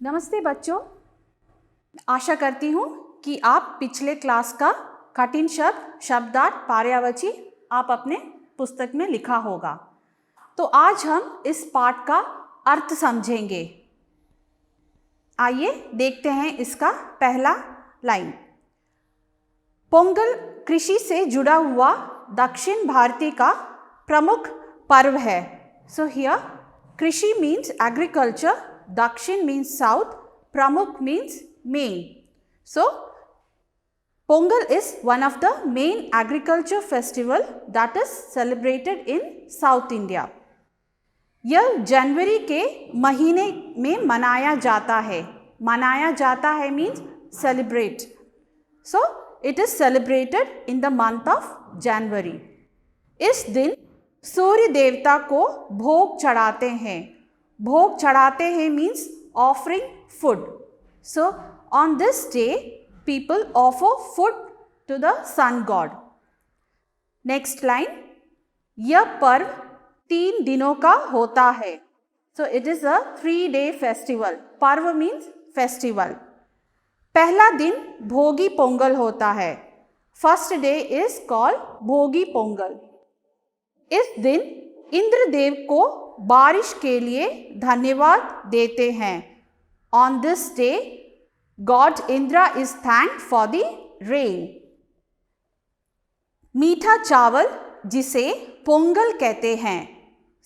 नमस्ते बच्चों, आशा करती हूँ कि आप पिछले क्लास का कठिन शब्दार्थ पर्यायवाची आप अपने पुस्तक में लिखा होगा। तो आज हम इस पाठ का अर्थ समझेंगे। आइए देखते हैं इसका पहला लाइन। पोंगल कृषि से जुड़ा हुआ दक्षिण भारतीय का प्रमुख पर्व है। सो हियर कृषि means agriculture, Dakshin means south, Pramukh means main. So, Pongal is one of the main agriculture festival that is celebrated in South India. यह जनवरी के महीने में मनाया जाता है। मनाया जाता है means celebrate. So, it is celebrated in the month of January. इस दिन सूर्य देवता को भोग चढ़ाते हैं। भोग चढ़ाते हैं means offering food. So on this day people offer food to the sun god. Next line, यह पर्व 3 दिनों का होता है. So it is a 3-day festival. पर्व means festival. पहला दिन भोगी पोंगल होता है. First day is called भोगी पोंगल. इस दिन इंद्रदेव को बारिश के लिए धन्यवाद देते हैं। On this day, God Indra is thanked for the rain. मीठा चावल जिसे पोंगल कहते हैं,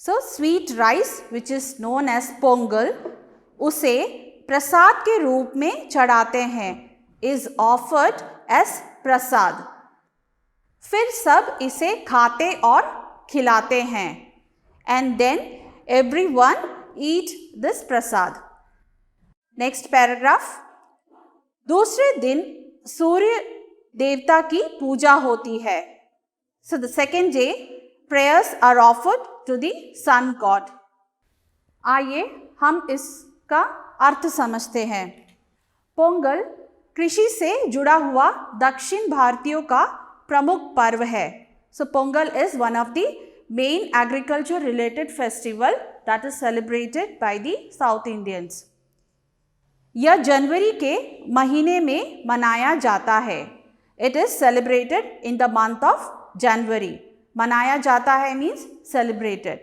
so sweet rice which is known as Pongal, उसे प्रसाद के रूप में चढ़ाते हैं, is offered as प्रसाद। फिर सब इसे खाते और खिलाते हैं, and then everyone eat this prasad. Next paragraph. दूसरे दिन सूर्य देवता की पूजा होती है. So the second day prayers are offered to the sun god. आइए हम इसका अर्थ समझते हैं। पोंगल कृषि से जुड़ा हुआ दक्षिण भारतीयों का प्रमुख पर्व है। So Pongal is one of the main agriculture related festival that is celebrated by the South Indians. यह जनवरी के महीने में मनाया जाता है। It is celebrated in the month of January. मनाया जाता है means celebrated.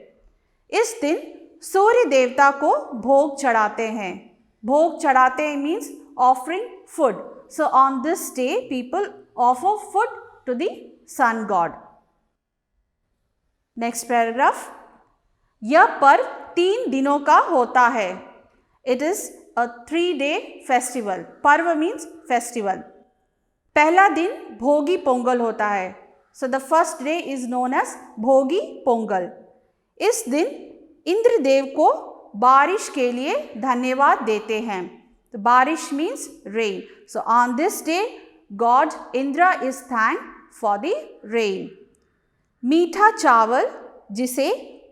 इस दिन सूर्य देवता को भोग चढ़ाते हैं। भोग चढ़ाते हैं means offering food. So on this day people offer food to the sun god. Next paragraph, यह पर्व 3 दिनों का होता है। It is a 3-day festival. पर्व मीन्स फेस्टिवल। पहला दिन भोगी पोंगल होता है। So the first day is known as Bhogi Pongal. इस दिन इंद्रदेव को बारिश के लिए धन्यवाद देते हैं। तो बारिश means rain. So on this day god Indra is thanked for the rain. मीठा चावल जिसे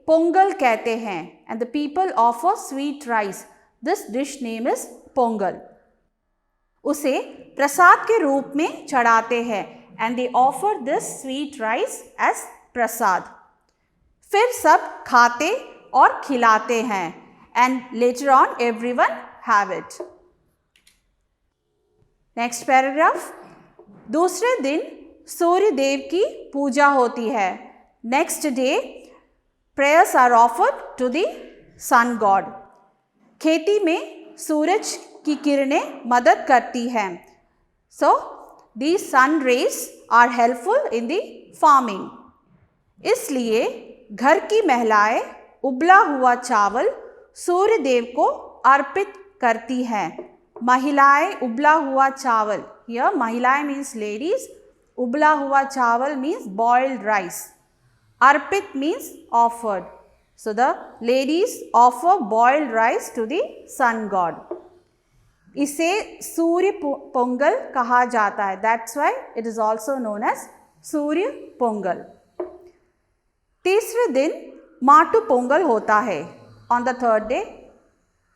पोंगल कहते हैं, and the people offer sweet rice, this dish name is Pongal. उसे प्रसाद के रूप में चढ़ाते हैं, and they offer this sweet rice as prasad. फिर सब खाते और खिलाते हैं, and later on everyone have it. Next paragraph, दूसरे दिन सूर्य देव की पूजा होती है। Next day prayers are offered to the sun god. खेती में सूरज की किरणें मदद करती हैं। So the sun rays are helpful in the farming. इसलिए घर की महिलाएं उबला हुआ चावल सूर्य देव को अर्पित करती हैं। महिलाएं उबला हुआ चावल, यह महिलाएं मीन्स लेडीज, उबला हुआ चावल means boiled rice. Arpit means offered. So the ladies offer boiled rice to the sun god. इसे सूर्य पोंगल कहा जाता है. That's why it is also known as सूर्य पोंगल. तीसरे दिन माटू पोंगल होता है. On the third day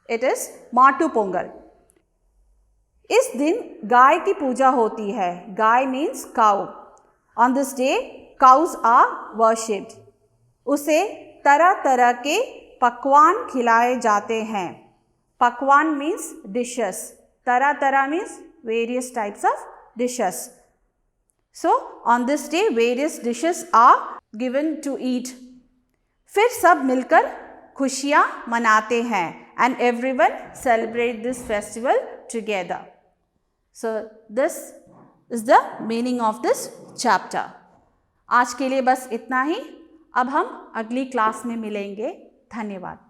it is माटू Pongal. इस दिन गाय की पूजा होती है। गाय means cow. On this day cows are worshipped. उसे तरह तरह के पकवान खिलाए जाते हैं। Pakwan means dishes. Tara tara means various types of dishes. So on this day various dishes are given to eat. फिर सब मिलकर खुशियाँ मनाते हैं and everyone celebrate this festival together. So this is the meaning of this chapter. आज के लिए बस इतना ही. अब हम अगली क्लास में मिलेंगे. धन्यवाद.